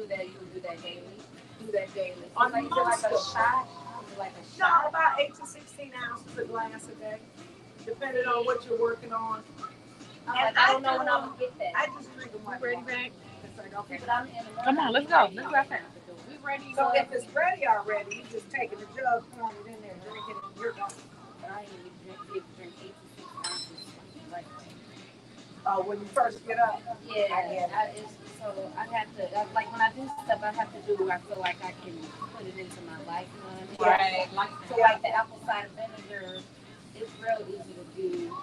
that, you would do that daily. Do that daily. So On like, is it like a shot? Like a shot? No, about 8 to 16 ounces of glass a day, depending on what you're working on. And I don't know when I'm gonna get that. I just drink them like ready, back? It's like, okay. But I'm in the Come on, let's go. Let's go outside. We ready. So if it's ready already, you just take the jug, pour it in there, drink it, and you're done. But I ain't even drink 8 to 6 ounces right When you first get up. Yeah, so I have to, like when I do stuff, I have to do, I feel like I can put it into my life, you know what I mean? Right. Like the apple cider vinegar, it's real easy to do 2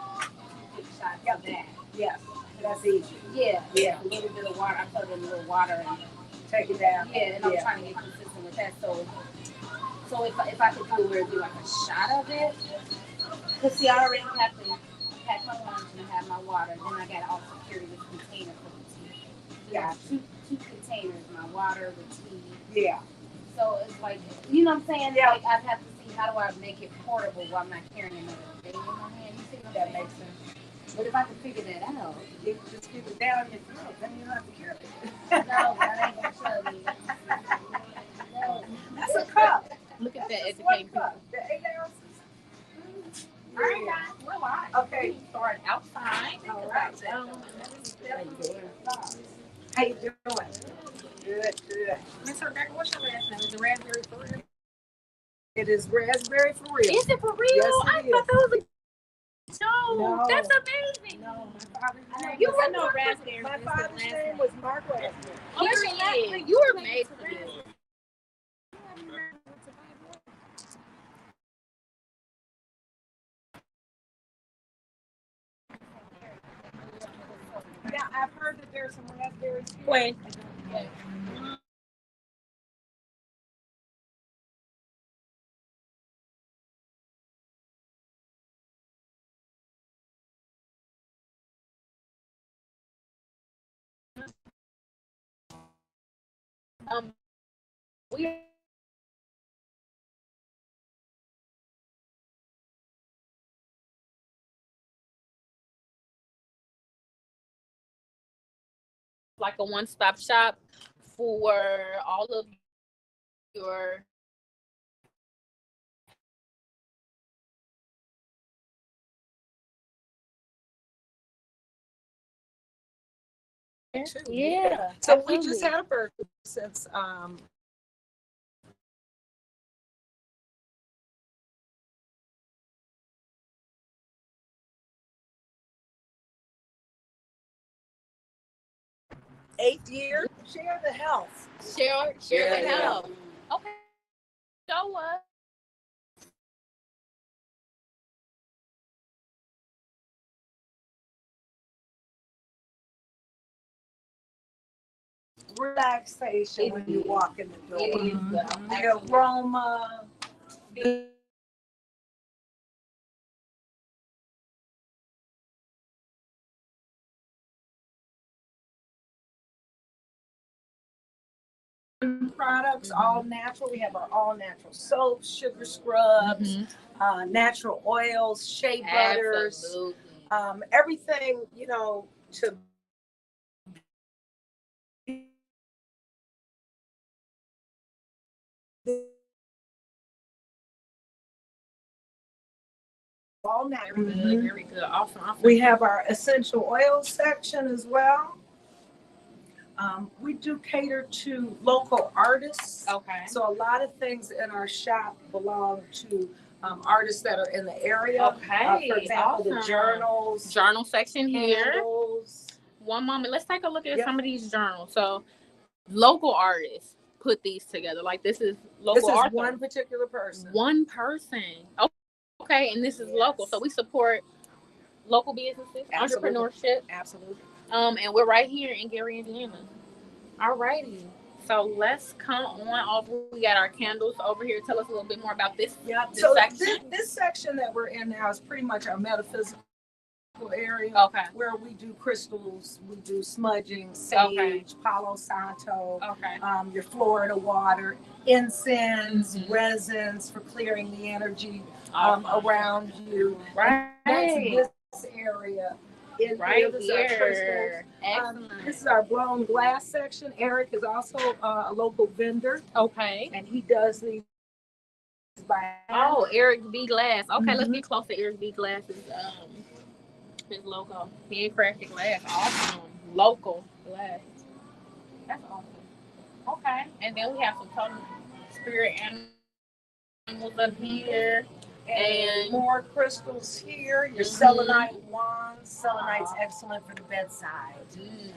quick shots of that. Yes, that's easy. Yeah. A little bit of water, I put it in a little water and take it down. Yeah, and I'm trying to get consistent with that. So if I could do it where it'd be like a shot of it, because see, I already have to pack my lunch and have my water. Then I gotta also carry this container for the tea. So yeah, two containers, my water, the tea. Yeah. So it's like, you know what I'm saying? Yeah. Like I have to see how do I make it portable while I'm not carrying another thing in my hand. You see what that makes sense? But if I could figure that out, you just keep it down your throat, then you don't have to carry it. No, that ain't gonna show me. No. That's a cup. Look at that That's educating one people. cup. The 8 ounces. All right, guys, we're live. Okay. We start outside. All right. How you doing? Good. Miss Rebecca, what's your last name? Is it Raspberry for real? It is raspberry for real. Is it for real? Yes, I it thought is. that was a no. That's amazing. No, my father's name. You was- were no raspberry. My father's name was Mark Raspberry. You were made for this. Yeah, I've heard that there's some raspberries here. Wait. We like a one-stop shop for all of your Yeah. So we just had a birthday since eighth year. Share the health. share the help. Okay. Show us. Relaxation when you walk in the door. It is The aroma. Products, all natural. We have our all natural soaps, sugar scrubs, natural oils, shea butters, Absolutely. everything, to all natural. Very good. Awesome. We have our essential oils section as well. We do cater to local artists. Okay. So a lot of things in our shop belong to artists that are in the area. Okay. For example, the journals, Journal section here. candles. One moment. Let's take a look at Yep. some of these journals. So, local artists put these together. Like this is local This is art. one particular person. One person. Okay, and this is local. So we support local businesses, Absolutely. entrepreneurship. Absolutely. And we're right here in Gary, Indiana. Alrighty. So let's come on over. We got our candles over here. Tell us a little bit more about this. Yeah. This So section. this section that we're in now is pretty much our metaphysical area. Okay. Where we do crystals, we do smudging, sage, Palo Santo, Okay. your Florida water, incense, resins for clearing the energy around you. Right. That's this area. in Right This is our crystals. here. Excellent. This is our blown glass section. Eric is also a local vendor, Okay. and he does these by hand. Oh, Eric B. Glass. Okay, let's Mhm. get close to Eric B. Glass's his logo. Handcrafted glass. Awesome. Local glass. That's awesome. Okay. And then we have some totem spirit animals up here. And And more crystals here. Your Mhm. selenite wands. Selenite's excellent for the bedside.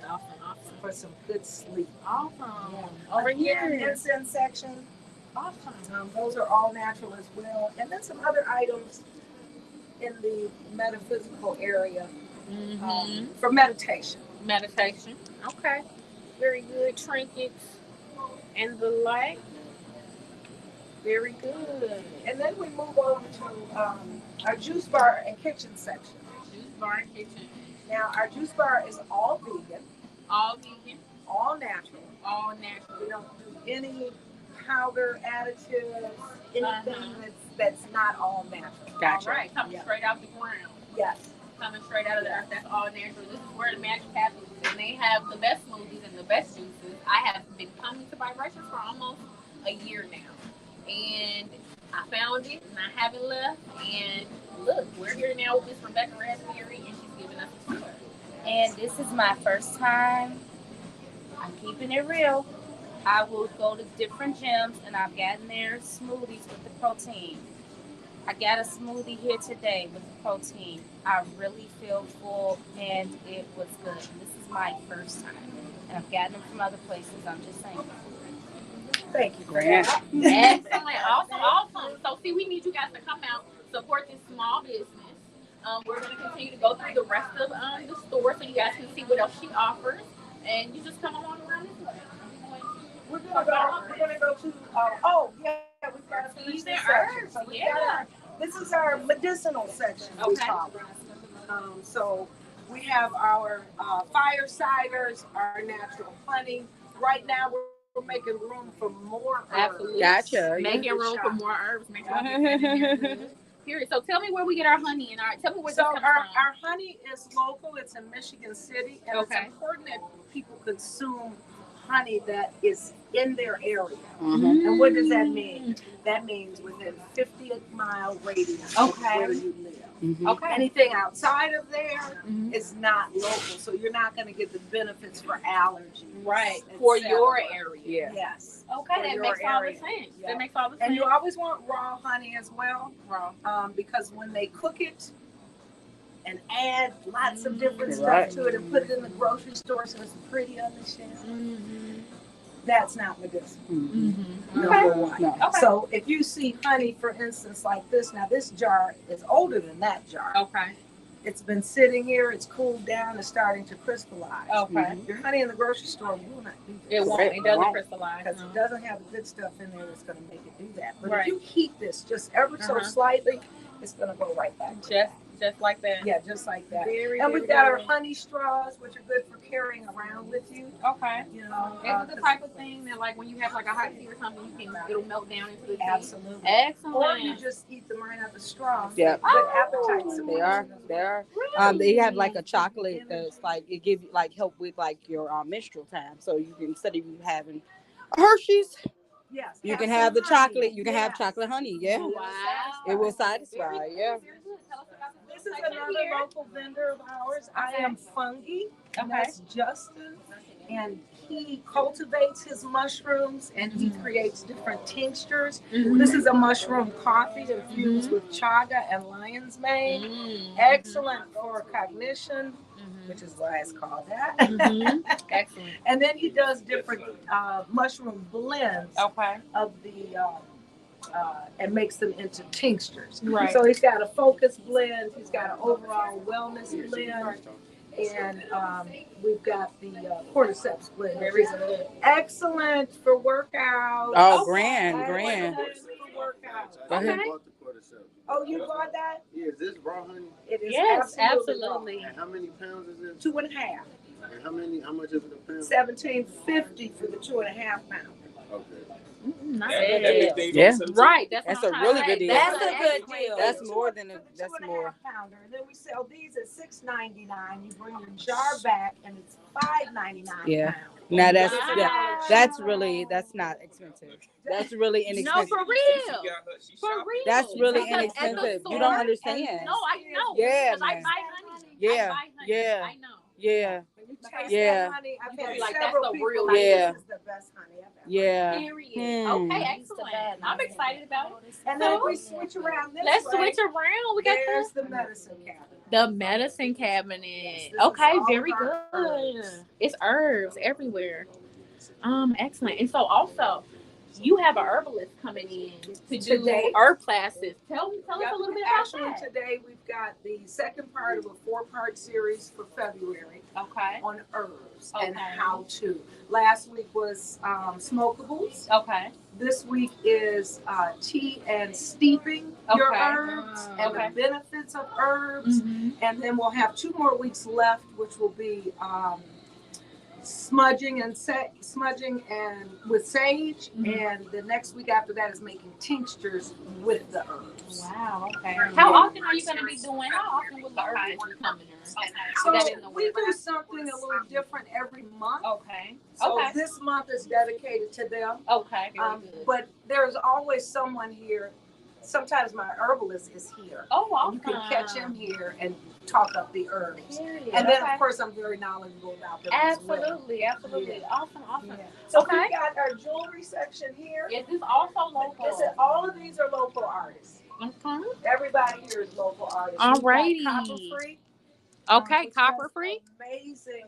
Awesome. For some good sleep. Awesome. Over Again, here. incense section. Awesome. Those are all natural as well. And then some other items in the metaphysical area for meditation. Meditation. Okay. Very good. Trinkets and the like. Very good. And then we move over to our juice bar and kitchen section. Juice bar and kitchen. Now, our juice bar is all vegan, All vegan. all natural. All natural. We don't do any powder additives, anything that's not all natural. Gotcha. All right. Coming straight out the ground. Yes. Coming straight out of the earth. That's all natural. This is where the magic happens. And they have the best smoothies and the best juices. I have been coming to Vibrations for almost a year now. And I found it and I haven't left. And look, we're here now with Miss Rebecca Raspberry and she's giving us a tour. And this is my first time. I'm keeping it real. I will go to different gyms and I've gotten their smoothies with the protein. I got a smoothie here today with the protein. I really feel full and it was good. This is my first time. And I've gotten them from other places. I'm just saying. Thank you, Grant. Excellent. Awesome. So see, we need you guys to come out, support this small business. We're going to continue to go through the rest of the store so you guys can see what else she offers. And you just come along around this way. We're gonna go to we've got to finish this section. So this is our medicinal section. We call it. So we have our fire ciders, our natural honey. Right now we're making room for more herbs. Absolutely. Gotcha. Making room for more herbs. Here, so tell me where we get our honey and tell me where this comes from. Our honey is local. It's in Michigan City, and it's important that people consume honey that is in their area. And what does that mean? That means within 50-mile radius of where you live. Anything outside of there is not local, so you're not going to get the benefits for allergies. Right. For your area. Yeah. Yes. Okay, that makes all the sense. Yeah. That makes all the sense. And you always want raw honey as well. Raw. Because when they cook it and add lots of different stuff to it and put it in the grocery store so it's pretty on the shelf, that's not medicinal. Number one. No. Okay. So if you see honey, for instance, like this, now this jar is older than that jar. Okay. It's been sitting here, it's cooled down, it's starting to crystallize. Okay. Your honey in the grocery store will not do that. It won't. It doesn't crystallize. Because it doesn't have the good stuff in there that's going to make it do that. But Right. if you heat this just ever so slightly, it's going to go right back to that. Just like that. Yeah, just like that. Very, and very we've got good. our honey straws, which are good for carrying around with you. Okay. You know, Is it the type of thing that, like, when you have like a hot tea or something, it'll melt down into the tea? Absolutely. Excellent. Or you just eat them right out the straw. Yeah. Good appetite. They are. Really? They have like a chocolate that's like it give you like help with like your menstrual time. So you can, instead of you having Hershey's, Yes. you can have the chocolate. You can have chocolate honey. Yeah. Wow. It will satisfy. Yeah. This is another local vendor of ours. I am Fungi. And that's Justin. And he cultivates his mushrooms and he creates different tinctures. This is a mushroom coffee infused with chaga and lion's mane. Excellent for cognition, which is why it's called that. Excellent. And then he does different mushroom blends of the and makes them into tinctures. Right. So he's got a focus blend, he's got an overall wellness blend, and we've got the cordyceps blend. Very good. Excellent for workouts. Oh, grand. Excellent for workouts. Go ahead. Oh, you bought that? Yeah, is this raw honey? It is Yes, absolutely. And how many pounds is it? 2.5. And how much is it a pound? $17.50 for the 2.5 pound. Not Yeah, bad. everything Yeah. on the Right. That's That's what a I'm really trying to good say. deal. That's a an good excellent deal. That's For more the- than a, for the that's 2.5 more. pounder. And then we sell these at $6.99. You bring your jar back and it's $5.99 Yeah. a pound. Now This is that's Dollar Tree. that's really that's not expensive. That's really No, inexpensive. for real. For real. That's really Because at the inexpensive. You store- don't understand. No, I know. Yeah, Because I man. buy honey. Yeah, I buy honey. yeah. I know. Yeah, When you taste Yeah. that honey, I've You had be like, several that's the people real like, Yeah. this is the best honey I've ever yeah. Period. Hmm. Okay, excellent. I'm excited about it. And then if we switch around this Let's way, switch around. We got there's the medicine cabinet. the medicine cabinet. Yes, this Okay, is all very of good. our herbs. It's herbs everywhere. Excellent. And so also, you have a herbalist coming in to do Today? herb classes. Tell us Yep. a little bit about Actually, that. today we've got the second part of a 4-part series for February Okay. on herbs and Okay. how to. Last week was smokables. Okay. This week is tea and steeping your Okay. herbs and Okay. the benefits of herbs. And then we'll have 2 more weeks left, which will be smudging and with sage. And the next week after that is making tinctures with the herbs. Wow. Okay. How often are you going to be doing? How often will the herbs be coming? So That is the we way. do something a little different every month. Okay. So Okay. this month is dedicated to them. Okay. Very good. But there's always someone here. Sometimes my herbalist is here. Oh, awesome. You can catch him here and talk up the herbs. Period. And then, Okay. of course, I'm very knowledgeable about them as well. Absolutely. Absolutely. Yeah. Awesome. Yeah. So Okay. we got our jewelry section here. Is this also local? All of these are local artists. Okay. Everybody here is local artists. Alrighty. We've got Copper Free. Okay. which Copper has free. Amazing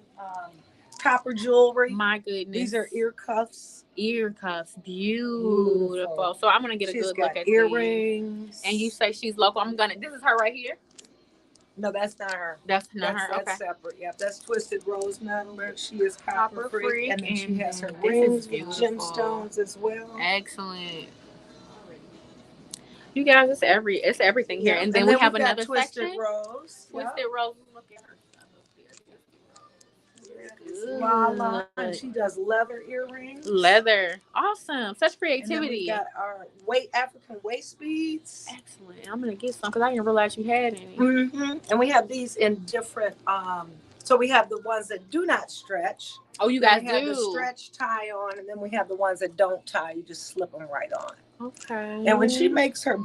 copper jewelry. My goodness. These are ear cuffs. ear cuffs. Beautiful. Beautiful. So I'm gonna get a She's good got look at earrings. these. And you say she's local. This is her right here. No, that's not her. That's not her. That's Okay. separate. Yep, that's Twisted Rose Metal. She is copper Copper free, free, and then she has her and this rings is with beautiful. gemstones as well. Excellent. You guys, it's everything here. Yeah, And then we have we've got another Twisted section. Rose. Twisted Rose. Look at her stuff up there. Lala, and Good. she does leather earrings. Leather. Awesome. Such And then we creativity. got our African waist beads. Excellent. I'm gonna get some because I didn't realize you had any. And we have these in different. So we have the ones that do not stretch. Oh, you Then guys we have do. the stretch tie on, and then we have the ones that don't tie. You just slip them right on. Okay. And when she makes her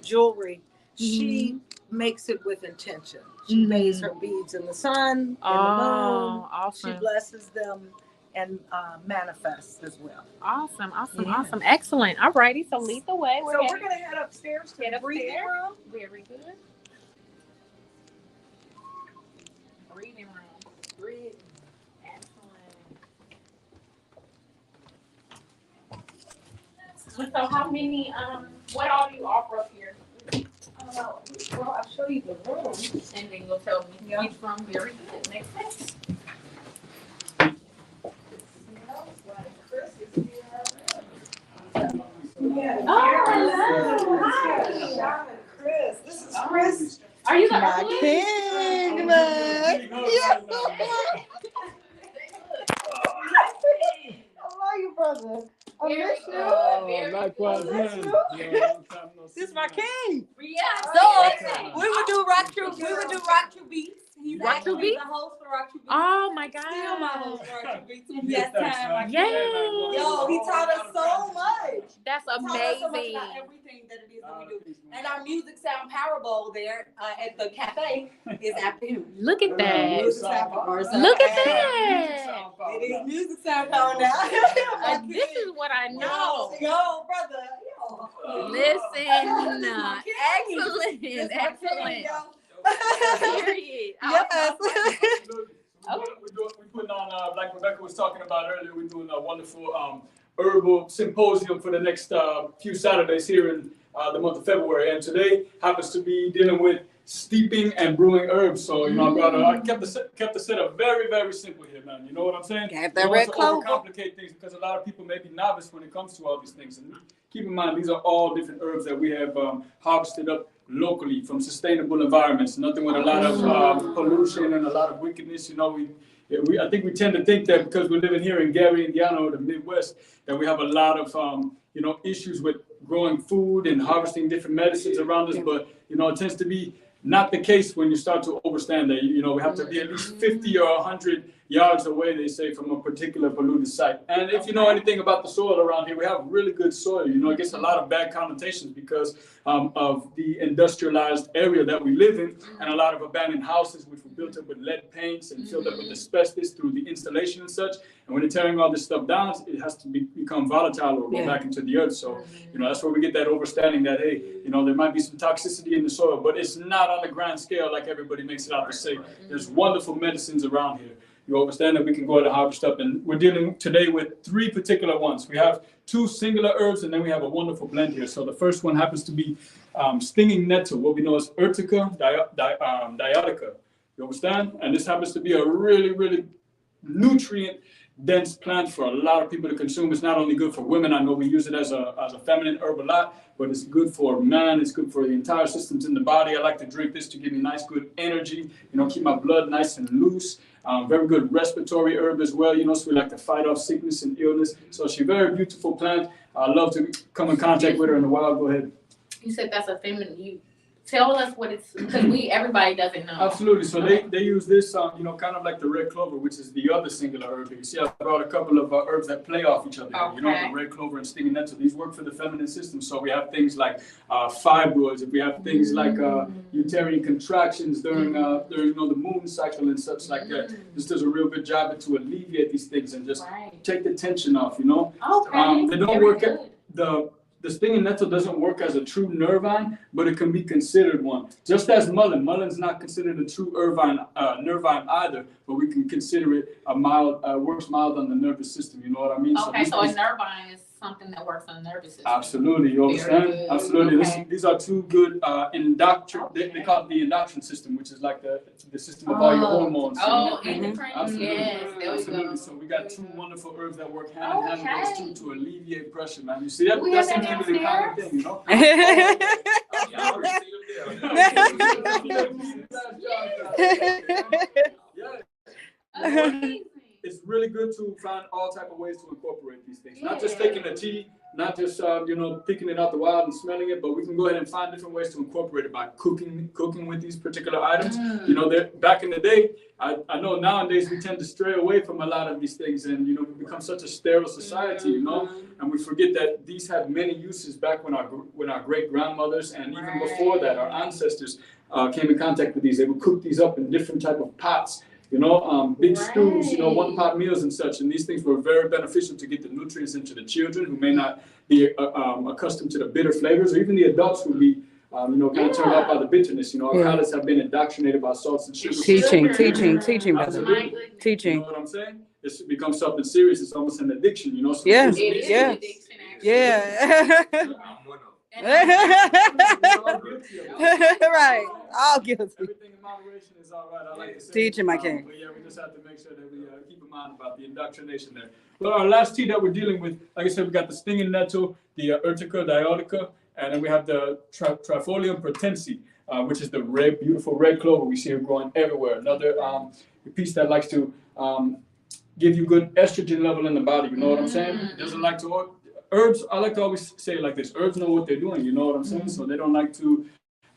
jewelry, she makes it with intention. She lays her beads in the sun, in the moon. She Awesome. blesses them and manifests as well. Awesome. Yeah. Awesome. Excellent. All righty. So lead the way. So we're going to head upstairs to the breathing room. Very good. Breathing room. Breathe. Excellent. So how many, what all do you offer up here? Well, I'll show you the room. And then you'll tell me which room. Very good. Next sense. Oh, hello. Chris. This is Chris. Are you the My herbalist? king, look. Yeah. How are you, brother? I miss you. Very Likewise, good. man. This is my king. Yeah. So we would do RockTrue beats. He's RockTrue actually beats? the host for RockTrue beats. Oh my God. Still my host for RockTrue beats. Yes, time. Yay. Yo, he taught us so much. That's Taught us so much amazing. about everything that it is that we do. And our Music Sound Power Bowl there at the cafe is after him. Look at that. Music Sound Power. Look at that. It is Music Sound Power now. This is what I know. Yo, brother. Yo. Listen. This Excellent. my king, Excellent. yo. Period. Yes. We're putting on, like Rebecca was talking about earlier, we're doing a wonderful herbal symposium for the next few Saturdays here in the month of February. And today happens to be dealing with steeping and brewing herbs. So, I kept the setup very, very simple here, man. You know what I'm saying? Got that Don't red want to clover. overcomplicate things because a lot of people may be novice when it comes to all these things. And keep in mind, these are all different herbs that we have harvested up locally from sustainable environments. Nothing with a lot of pollution and a lot of wickedness. I think we tend to think that because we're living here in Gary, Indiana, or the Midwest, that we have a lot of issues with growing food and harvesting different medicines around us. But it tends to be not the case when you start to understand that. We have to be at least 50 or 100 yards away, they say, from a particular polluted site. And if you know anything about the soil around here, we have really good soil. It gets a lot of bad connotations because of the industrialized area that we live in, and a lot of abandoned houses which were built up with lead paints and filled up with asbestos through the installation and such. And when they're tearing all this stuff down, it has to become volatile or go back into the earth. So, that's where we get that understanding that, hey, there might be some toxicity in the soil, but it's not on the grand scale like everybody makes it out to say. There's wonderful medicines around here. You understand that we can go ahead and harvest up, and we're dealing today with 3 particular ones. We have 2 singular herbs, and then we have a wonderful blend here. So the first one happens to be stinging nettle, what we know as Urtica dioica. You understand? And this happens to be a really, really nutrient-dense plant for a lot of people to consume. It's not only good for women. I know we use it as a feminine herb a lot, but it's good for men. It's good for the entire systems in the body. I like to drink this to give me nice, good energy. Keep my blood nice and loose. Very good respiratory herb as well. So we like to fight off sickness and illness. So she's a very beautiful plant. I love to come in contact with her in the wild. Go ahead. You said that's a feminine. You tell us what it's, because everybody doesn't know. Absolutely. So they use this, kind of like the red clover, which is the other singular herb. You see, I brought a couple of herbs that play off each other. Okay. The red clover and stinging nettle. These work for the feminine system. So we have things like fibroids. If we have things like uterine contractions during the moon cycle and such like that. This does a real good job to alleviate these things and just take the tension off. Okay. They don't work at the stinging nettle doesn't work as a true nervine, but it can be considered one. Just as mullein. Mullei's not considered a true nervine either, but we can consider it works mild on the nervous system. You know what I mean? Okay, so a nervine is something that works on the nervous system. Absolutely, you understand? Absolutely. Okay. These are 2 good they call it the endocrine system, which is like the system of all your hormones. Endocrine. Absolutely. Yes, there we Absolutely. go. So we got 2 wonderful herbs that work hand in hand with those 2 to alleviate pressure, man. You see, that's a really common thing, It's really good to find all type of ways to incorporate these things. Not just taking the tea, not just picking it out the wild and smelling it, but we can go ahead and find different ways to incorporate it by cooking with these particular items. Back in the day, I know nowadays we tend to stray away from a lot of these things, and we become such a sterile society, and we forget that these had many uses back when our great grandmothers and even before that, our ancestors came in contact with these. They would cook these up in different type of pots. Big stews, 1-pot meals and such. And these things were very beneficial to get the nutrients into the children who may not be accustomed to the bitter flavors, or even the adults who be, kind of turned off by the bitterness. Our palates have been indoctrinated by salts and sugars. Teaching, brother. Absolutely. Teaching. You know what I'm saying? It's become something serious. It's almost an addiction, So Yeah. It is Yeah. an addiction, actually. Yeah. Right. All guilty. Everything in moderation is all right. I like to say Teaching my king. But yeah, we just have to make sure that we keep in mind about the indoctrination there. But our last tea that we're dealing with, like I said, we got the stinging nettle, the Urtica dioica, and then we have the Trifolium pratense, which is the beautiful red clover we see here growing everywhere. Another piece that likes to give you good estrogen level in the body. You know what I'm saying? It doesn't like to. Herbs, I like to always say it like this. Herbs know what they're doing. You know what I'm saying? So they don't like to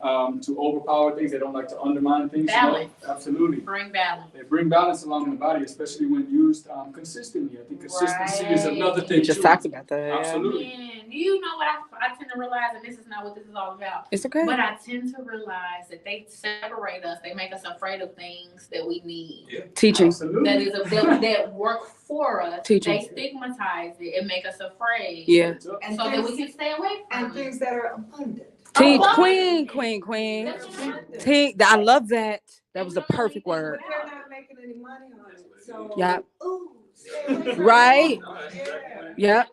overpower things. They don't like to undermine things. Balance. Absolutely. Bring balance. They bring balance along in the body, especially when used consistently. I think consistency is another thing. We just too. talked about that. Absolutely. Man, do you know what I tend to realize, and this is not what this is all about, It's okay. but I tend to realize that they separate us. They make us afraid of things that we need. Yeah. Teaching. Absolutely. That work for us. Teaching. They stigmatize it and make us afraid. Yeah. And So that we can stay away from and it. things that are abundant. Teach. Oh, Queen. I love that. That was the perfect word. But they're not making any money on it. So, Yeah. ooh, stay away from Right. it. Yeah.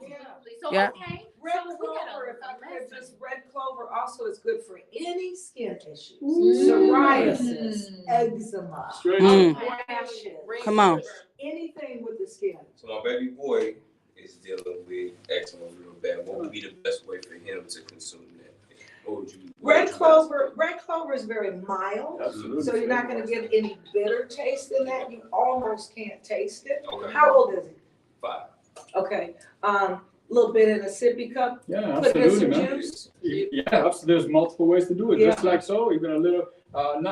So, Yeah. okay. Red So we got clover, if I a could, lesson. just red clover also is good for any skin issues. Mm. Psoriasis, eczema, Straight Mm. rashes. Come on. Anything with the skin. So my baby boy is dealing with eczema real bad. What would be the best way for him to consume that? Or would you? Red clover is very mild, Absolutely. so you're not gonna get any bitter taste in that. You almost can't taste it. Okay. How old is he? 5. Okay, little bit in a sippy cup, Yeah, put in absolutely, some man. juice. Yeah, there's multiple ways to do it. Yeah. Just like so, even a little,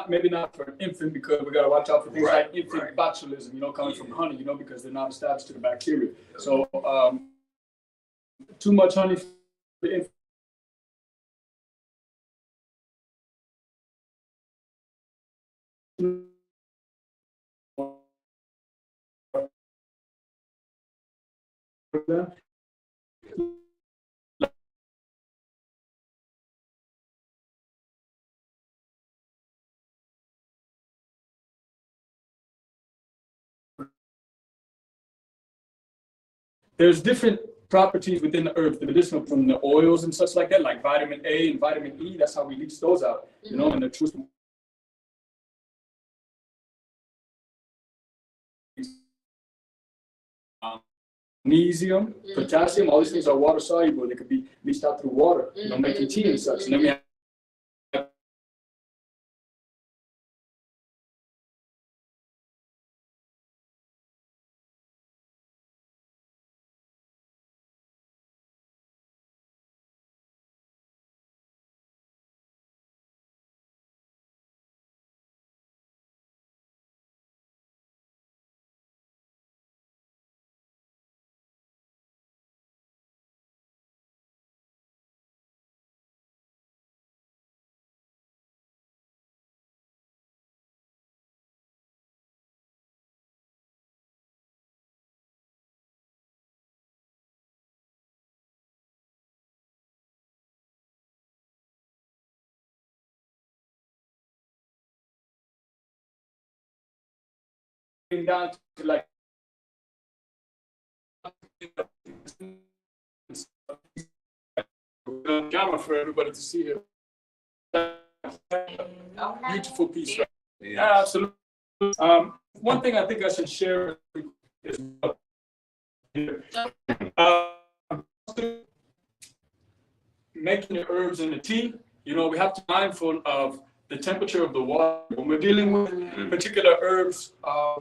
maybe not for an infant because we gotta watch out for things Right, like infant right. botulism, coming from honey, because they're not established to the bacteria. So too much honey for the infant. There's different properties within the herbs, the medicinal from the oils and such like that, like vitamin A and vitamin E. That's how we leach those out, and the truth. Magnesium, potassium, all these things are water soluble. They could be leached out through water, making tea and such. And then we have down to like camera for everybody to see here. Beautiful piece. Right? Yeah. Absolutely. One thing I think I should share is making the herbs in the tea. We have to be mindful of the temperature of the water when we're dealing with particular herbs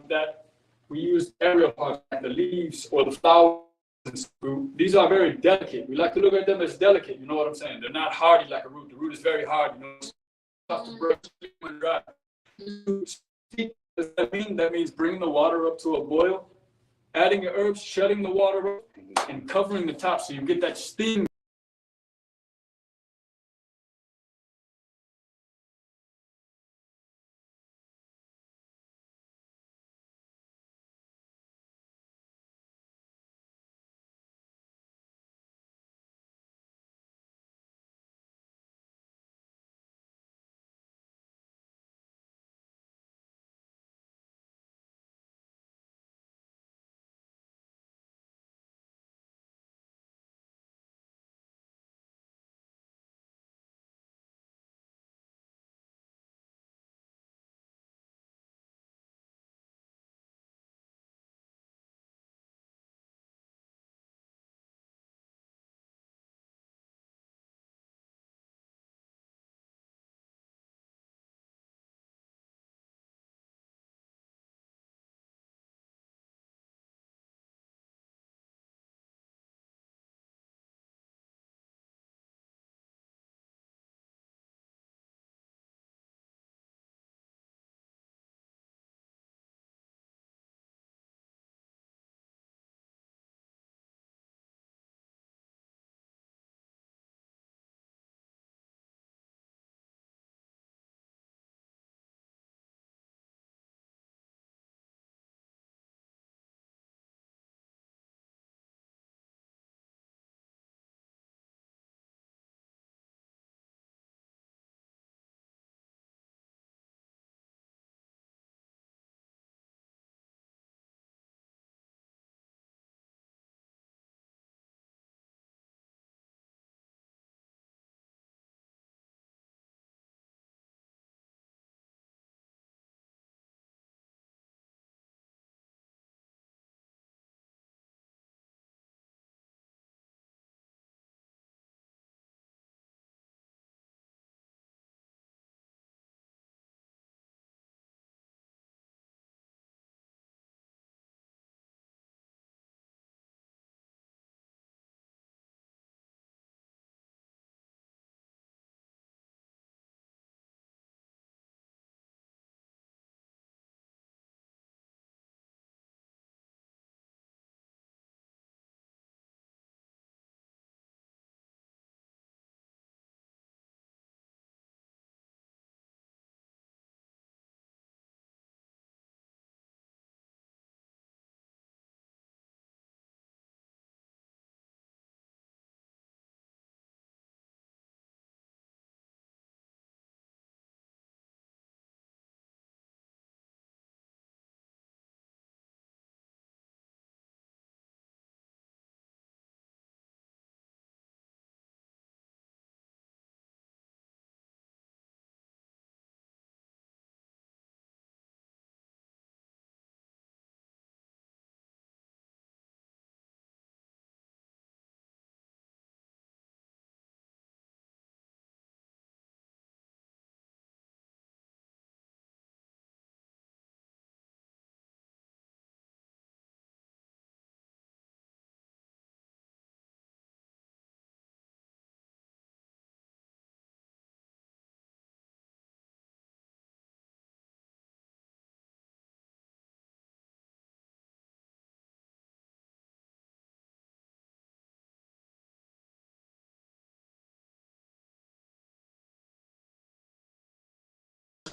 that we use aerial parts like the leaves or the flowers. These are very delicate. We like to look at them as delicate. You know what I'm saying? They're not hardy like a root. The root is very hard. It's tough to break when dry. Does that mean? That means bringing the water up to a boil, adding your herbs, shutting the water up, and covering the top so you get that steam.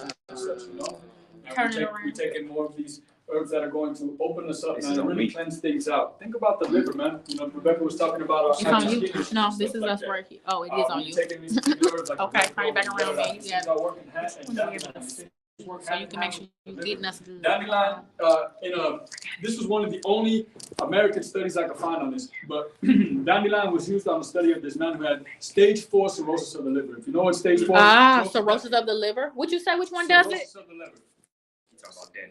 and such, you know. Turn And it around. we take in more of these herbs that are going to open us up This man, is and on really me. cleanse things out. Think about the liver, man. You know, Rebecca was talking about our It's on you. skin issues No, and this stuff is like us that. right here. Oh, it is on When you. taking these herbs like Okay, turn it back around, man. You got it. our working hand and Give dandelion. us. So you can make sure you're getting us good. Dandelion, this was one of the only American studies I could find on this, but dandelion was used on the study of this man who had stage 4 cirrhosis of the liver. If you know what stage 4 Cirrhosis of the liver. Would you say which one does it? Cirrhosis of the liver.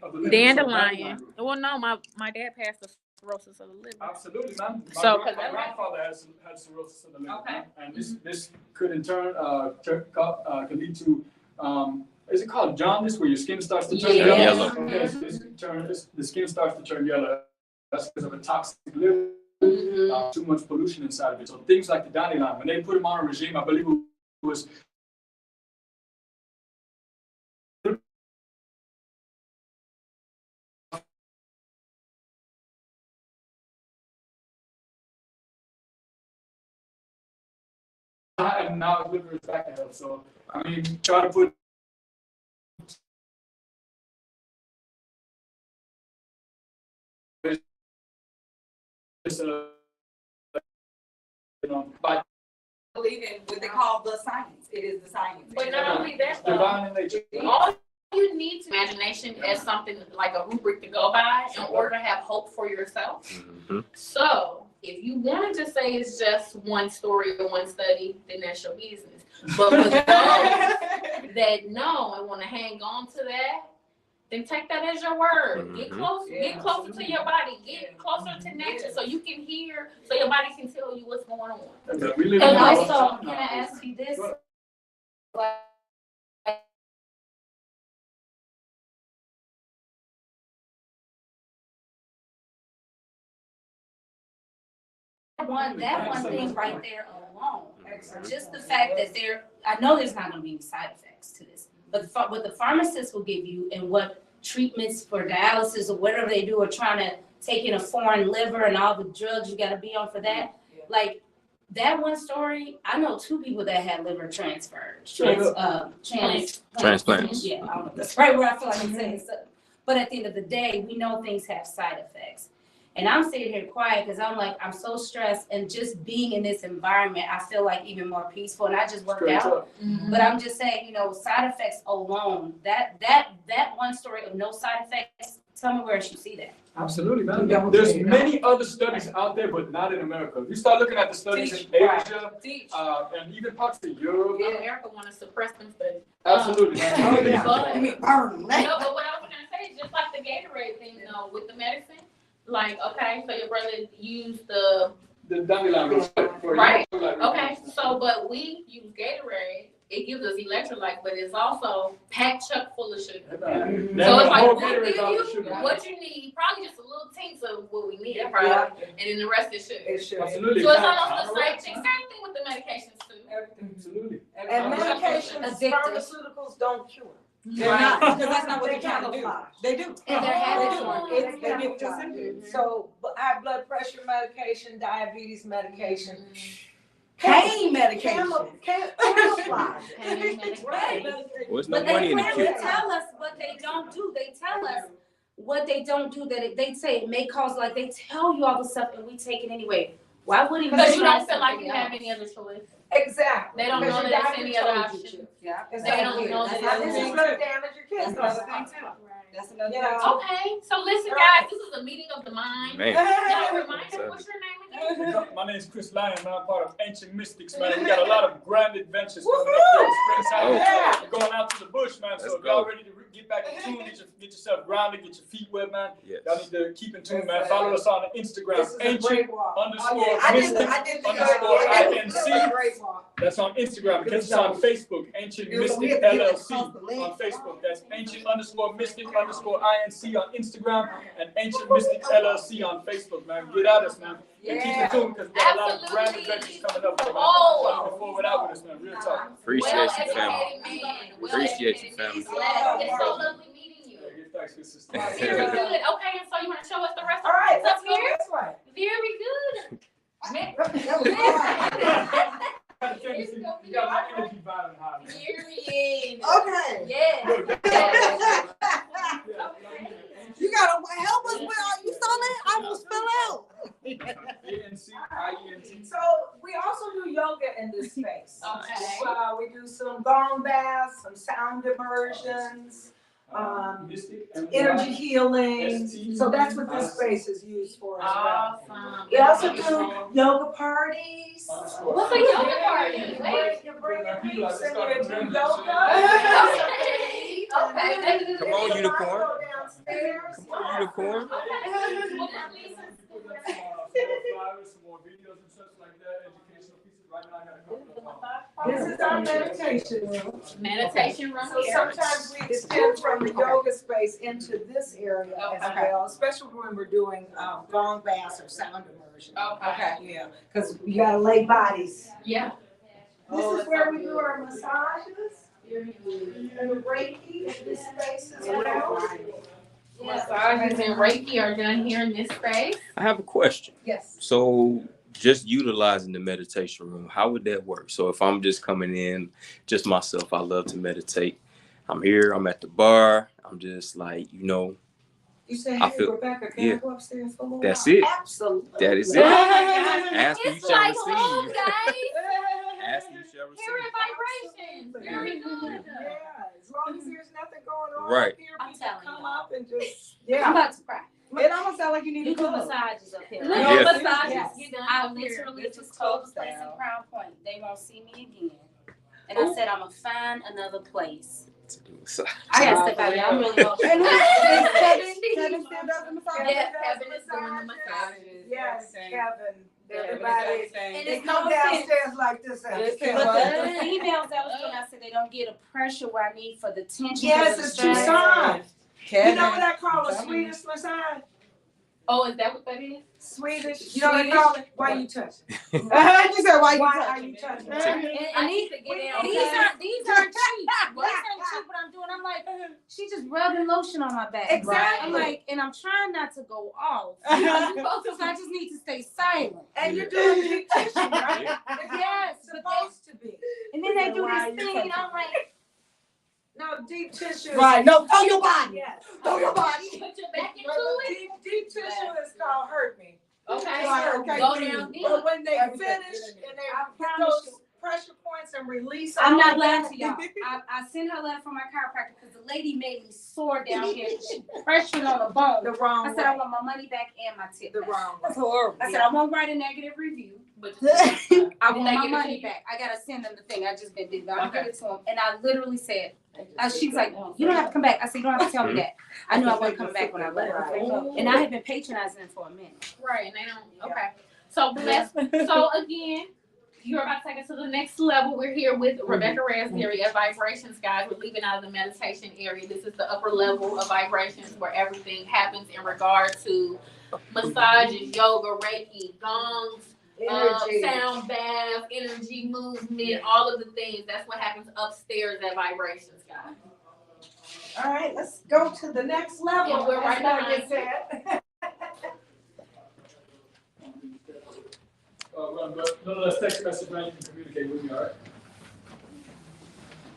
Of the liver. Dandelion. Well, no, my dad passed the cirrhosis of the liver. Absolutely, man. So, My grandfather had cirrhosis of the liver. Okay. And this could in turn can lead to is it called jaundice, where your skin starts to turn Yeah. yellow? Yellow. Yes, the skin starts to turn yellow. That's because of a toxic liver, too much pollution inside of it. So things like the dandelion, when they put him on a regime, I believe it was and now his liver is back to health. So I mean, try to put by Believe in what they call the science. It is the science. But not only that, divine in nature. all you need to imagination as something like a rubric to go by in order to have hope for yourself. Mhm. So if you want to just say it's just one story or one study, then that's your business. But for those that know and want to hang on to that, then take that as your word. Get closer to your body. Get closer to nature so you can hear, so your body can tell you what's going on. We live And in a also, world- can I ask you this? Like, that one thing right there alone, just the fact that I know there's not gonna be any side effects to this, but what the pharmacist will give you and what treatments for dialysis or whatever they do, or trying to take in a foreign liver and all the drugs you gotta be on for that, like, that one story, I know 2 people that had liver transplants. Transplants. Yeah, I don't know if that's right where I feel like I'm saying something. But at the end of the day, we know things have side effects. And I'm sitting here quiet because I'm like, I'm so stressed, and just being in this environment, I feel like even more peaceful, and I just worked out. But I'm just saying, side effects alone, that one story of no side effects, tell me where you see that. Absolutely, man. There's many other studies out there, but not in America. If you start looking at the studies in Asia, and even parts of Europe. America want to suppress them studies. Absolutely. But, no, but what I was going to say is just like the Gatorade thing, with the medicine. Like, okay, so your brother used the dandelion. Right. Okay, so but we use Gatorade. It gives us electrolyte, but it's also packed chuck full of sugar. So it's like we'll give you what you need, probably just a little tints of what we need, probably, and then the rest is sugar. Absolutely. So it's almost the same thing. Same thing with the medications too. Absolutely. And medications, Addictive. pharmaceuticals don't cure. They're not, because that's not what They they're trying to do. camouflage. They do. And they're habits They on do. it. They camouflage. So high blood pressure medication, diabetes medication. Pain medication. Camouflage. Pain medication. Right. Well, it's no But they money in the clearly cure. tell us what they don't do. They tell us what they don't do, that they say it may cause, like, they tell you all the stuff and we take it anyway. Why would it be? Because you don't feel like you have any other choice. Exactly. They don't know Because that your there's doctor any other told you option. to. Yeah. It's They like, don't know this that is there's gonna damage your kids. That's another thing too. That's another You thing know. too. Okay, so listen, guys, this is a meeting of the mind. Man. Now, remind us, what's your name again? My name is Chris Lyon, and I'm part of Ancient Mystics, man. We got a lot of grand adventures coming up here in Springside. Yeah. We're going out to the bush, man. Let's So if y'all go. ready to get back in tune, get yourself grounded, get your feet wet, man. Yes. Y'all need to keep in tune, man. Follow us on Instagram, This is a Ancient great walk. underscore I did Mystics the underscore This is a INC. great walk. That's on Instagram. Catch us on Facebook, Ancient Mystic LLC on Facebook. That's Ancient underscore Mystic underscore INC on Instagram, and Ancient Mystic LLC on Facebook, man. Get at us, man. And keep in tune, because we got a lot of grand adventures coming up. Man. Oh. Looking forward out with us, man. Real talk. Appreciate you, family. Well-educated man. Appreciate you, family. It's so lovely meeting you. Yeah, give thanks, good sister. Very good. Okay, and so you want to show us the rest All right, of let's the go here? this way. Very good. That was all right. Gotta catch You got my energy vibe high. Period. Okay. Yes. You gotta help us with you saw that? I almost fell out. ANC. So we also do yoga in this space. Okay. We do some gong baths, some sound immersions, energy healing. ST. So that's what this space is used for as well. Awesome. We also do yoga parties. What's a yoga party? Wait. You bring your peeps and you do Okay. yoga. Okay. Come on, unicorn. Go downstairs. Come on, unicorn. Some more videos and such like that, educational pieces. Right now, I got a couple of This is our meditation room. Meditation room So here. sometimes we extend from the yoga space into this area as Okay. well, especially when we're doing gong baths or sound immersion. Okay. Yeah, because you gotta lay bodies. Yeah. This is where we do our massages and the Reiki in this space as well. Massages and Reiki are done here in this space. I have a question. Yes. So just utilizing the meditation room, how would that work? So if I'm just coming in, just myself, I love to meditate. I'm here, I'm at the bar, I'm just like, You say, I hey, feel- Rebecca, can yeah. I go upstairs for a little That's while? it. Absolutely. That is it. Ask you It's shall like home, receive. guys. Ask you shall Here receive. are vibrations. Very good. Yeah, as long as there's nothing going on Right. up here, I'm people telling come you. up and just, I'm yeah. about to cry. It almost sounds like you need You to do go. massages up here. Little Yeah. massages Yes. get done I up here. literally This just is told the club place in style. Crown Point they won't see me again. And I said I'm gonna find another place. So, I gotta step out here. I'm really emotional. And Kevin still does the massage. Yes, Kevin is doing the massages. Yes, Kevin, And everybody. They it's come no offense. downstairs like this. after Listen, Kevin. But the females that was doing, I said they don't get a pressure where I need for the tension. Yes, because of it's the too stress. soft. Kevin. You know what I call a Kevin. Swedish massage? Oh, is that what that is? Swedish. You know what I call it? Why you touching? You said why you Why touching? are you touching? I need to get down. These aren't cheap. These ain't cheap. What I'm doing. I'm like, she just rubbing lotion on my back. Exactly. I'm like, and I'm trying not to go off. So I just need to stay silent. And you're doing deep tissue, right? Yes, It's supposed to be. And then they do Why this you thing, and I'm like, No, deep tissue. Right, no, throw your body. Yes. Throw your body. Put your back into But it. deep tissue is called hurt me. Okay. Right, okay. Go down deep. But when they Everything. finish and they I put promise those pressure points and release I'm all not of lying that, to y'all. I sent her a letter from my chiropractor because the lady made me sore down here. She pressured on the bone. the wrong I said I way. want my money back and my tip. The back. wrong way. That's horrible. I said I won't write a negative review. But I Did want they my give it to money you? back. I gotta send them the thing. I just been busy. I'll Okay. give it to them. And I literally said, she was like, you don't have to come back. I said, you don't have to tell me that. I knew I wasn't coming back when I left. And I had been patronizing them for a minute. right, and they don't. Okay. So so again, you're about to take us to the next level. We're here with Rebecca Raspberry at Vibrations, guys. We're leaving out of the meditation area. This is the upper level of vibrations where everything happens in regard to massages, yoga, Reiki, gongs, Energy. sound bath, energy movement, all of the things. That's what happens upstairs at Vibrations, guys. All right, let's go to the next level. Yeah, we're right As Megan behind you. said. Nonetheless, text message, man, you can communicate with me, all right?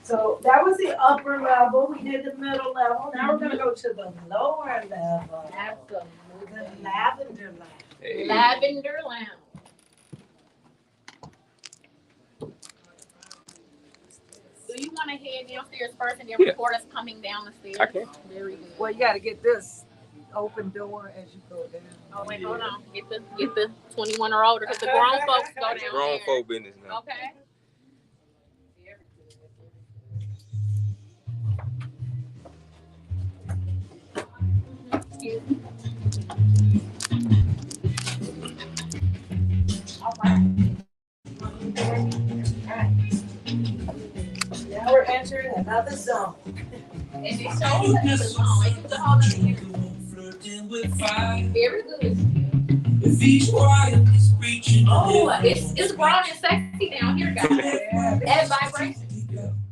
So that was the upper level. We did the middle level. Now we're gonna go to the lower level. Absolutely. The lavender line. hey. Lavender Lounge. Do you want to head downstairs first and then Yeah. record us coming down the stairs? I can. Very good. Well, you gotta get this open door as you go down. Oh wait, hold on. Get the 21 or older because the grown folks go down Grown there. folk business now. Okay. Excuse me. Now we're entering another zone. And it shows us the song. It's the whole other area. Very good. Oh, it's grown and sexy down here, guys. At Vibration.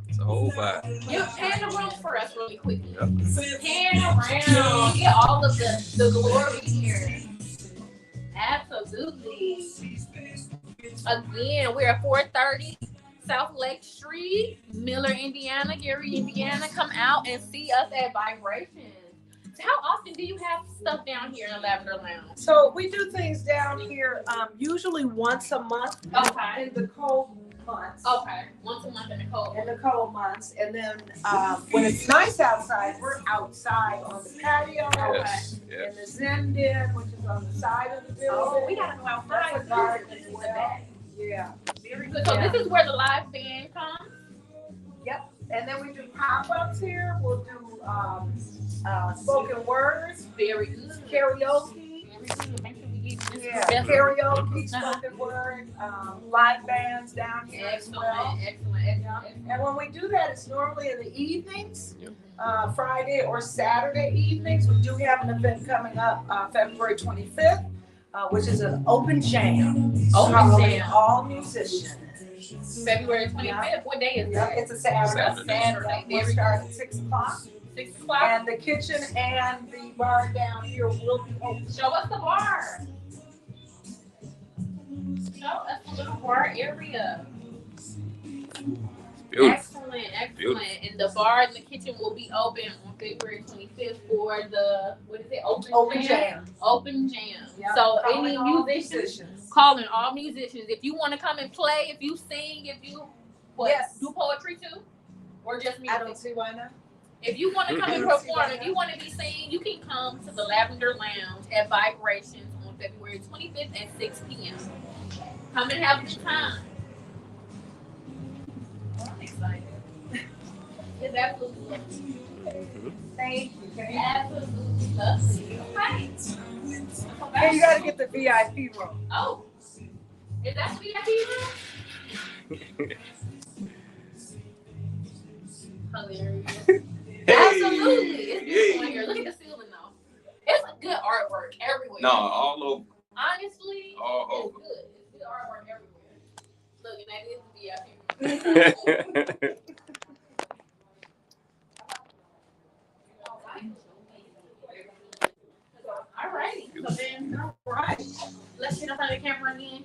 It's a whole vibe. You pan the room for us really quickly. Pan around. Get all of the glory here. Absolutely. Again, we're at 430 South Lake Street, Miller, Indiana, Gary, Indiana. Come out and see us at Vibrations. So how often do you have stuff down here in the Lavender Lounge? So we do things down here usually once a month. Okay. In the cold months. Okay. Once a month in the cold. In the cold months, and then when it's nice outside, we're outside on the patio. Yes. In the Zen Den, which is on the side of the building. Oh, we gotta go outside. That's a garden as well. Yeah. Very good. So this is where the live band comes. Yep. And then we do pop-ups here. We'll do spoken words, Very good. karaoke. Very good. Make sure we get this. Yeah, karaoke, spoken word, live bands down here as well. Excellent. And when we do that, it's normally in the evenings, Yep. Friday or Saturday evenings. We do have an event coming up February 25th, which is an open jam. Open jam. All musicians. February 25th. What day is Yeah, that? it's a Saturday. Saturday. We'll start at 6 o'clock. 6 o'clock. And the kitchen and the bar down here will be open. Show us the bar. Show us the little bar area. Beautiful. Excellent. Beautiful. And the bar and the kitchen will be open on February 25th for the, what is it? Open jam. Open jam. Yep. So Calling any all musicians, calling all musicians. If you want to come and play, if you sing, if you Yes. do poetry too, or just music. I don't see why not. If you want to come and perform, if you want to be seen, you can come to the Lavender Lounge at Vibrations on February 25th at 6 p.m. Come and have a good time. I'm excited. It's absolutely lovely. Thank you. Absolutely lovely. Okay. Hey, you gotta get the VIP room. Oh, is that VIP room? Hilarious. Absolutely. It's beautiful in here. Look at the ceiling though. It's a good artwork everywhere. No, all over. Honestly, All it's over. good. It's good artwork everywhere. Look, and that is the VIP room. Alrighty. So then, alright. Let's get in front of the camera again.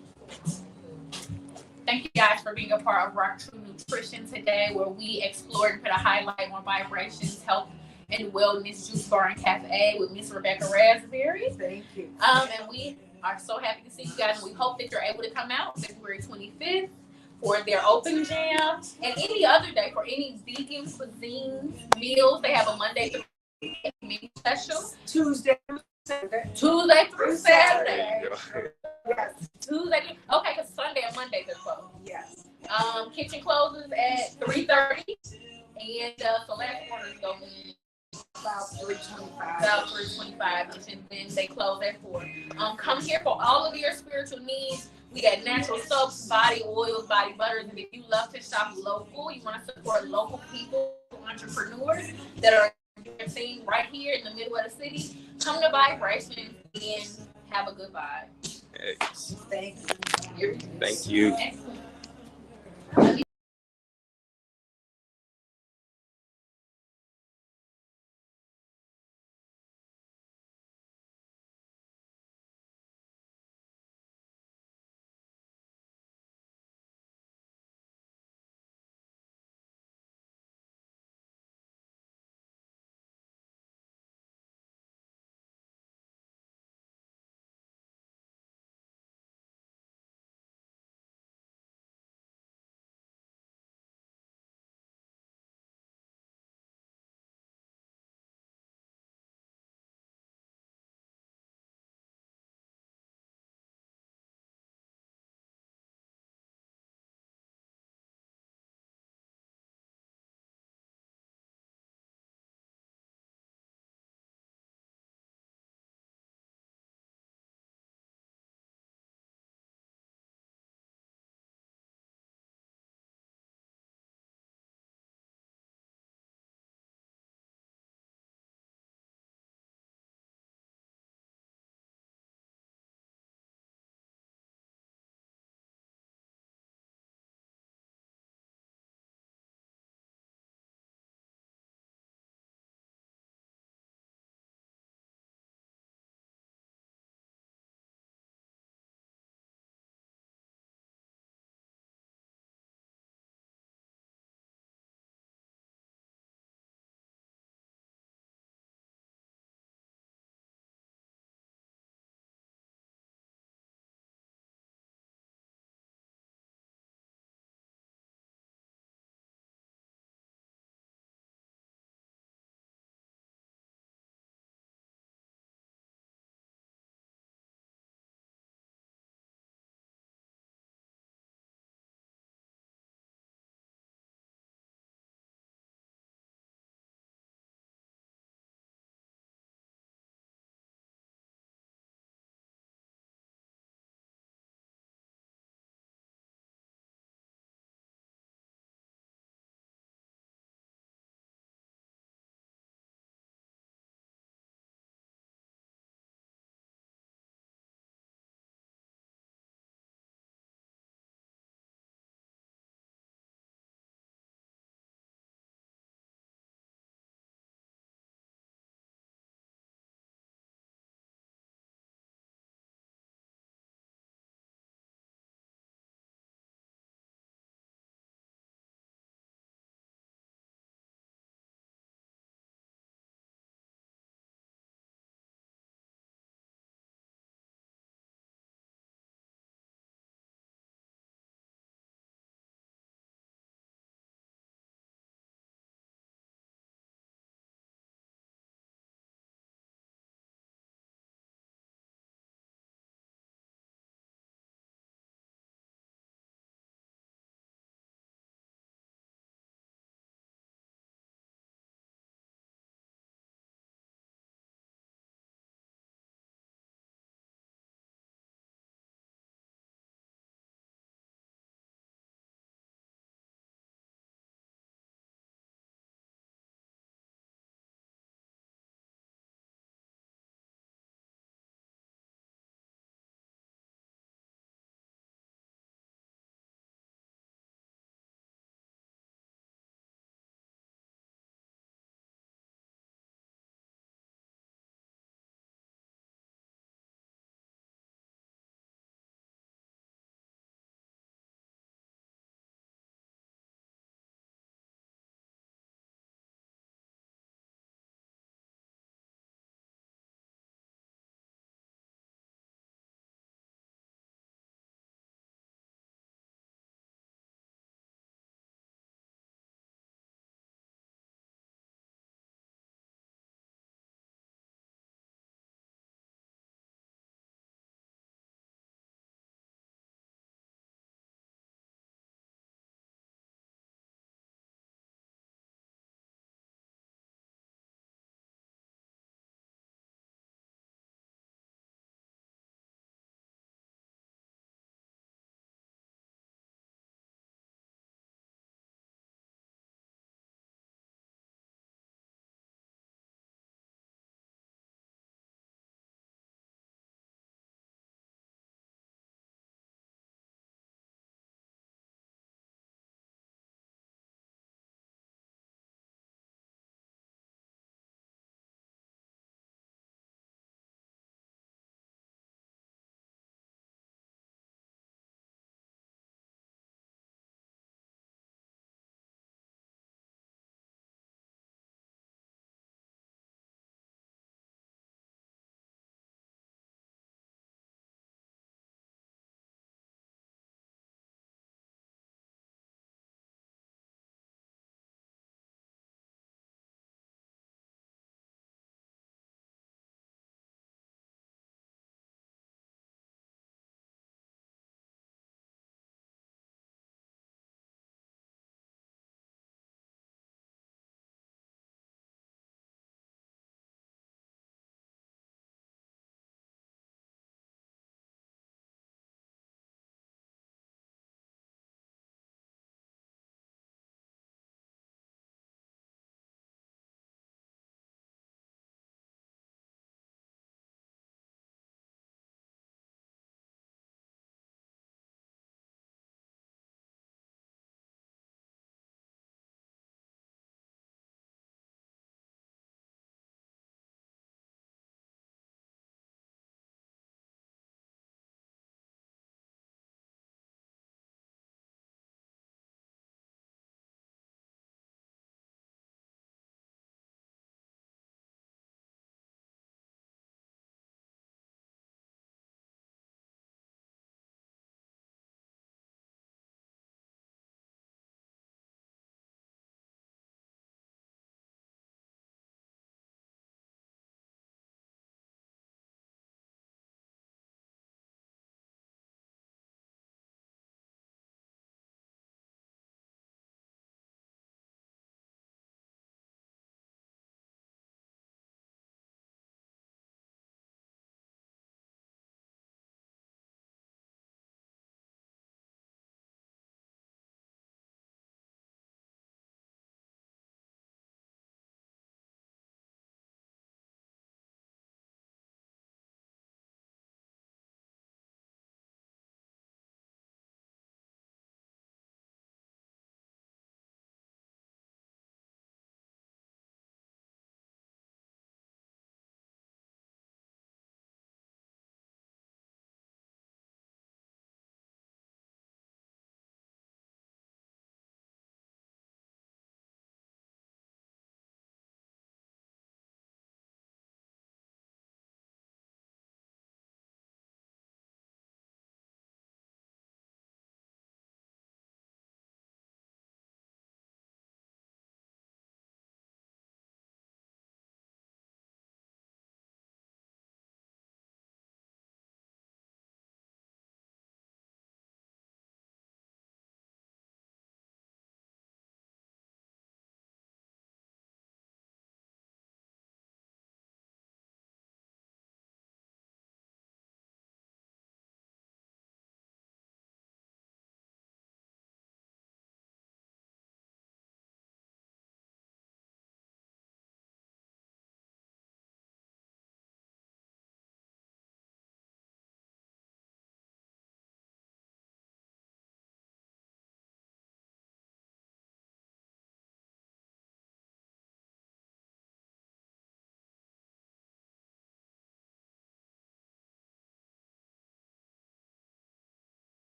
Thank you guys for being a part of RockTrue Nutrition today, where we explored and put a highlight on Vibrations, health and wellness juice bar and cafe with Miss Rebecca Raspberry. Thank you. And we are so happy to see you guys. We hope that you're able to come out February 25th for their open jam and any other day for any vegan cuisine meals. They have a Monday through Friday special. Tuesday Tuesday through through Saturday. Yes. Tuesday. Okay, because Sunday and Monday they're closed. Yes. Kitchen closes at 3:30, and select orders go in About 3:25. about 3:25, and then they close at 4. Come here for all of your spiritual needs. We got natural soaps, body oils, body butters, and if you love to shop local, you want to support local people, entrepreneurs that are seen right here in the middle of the city, come to Vibration and have a good vibe. Yes. Thank you. You're Thank you. excellent.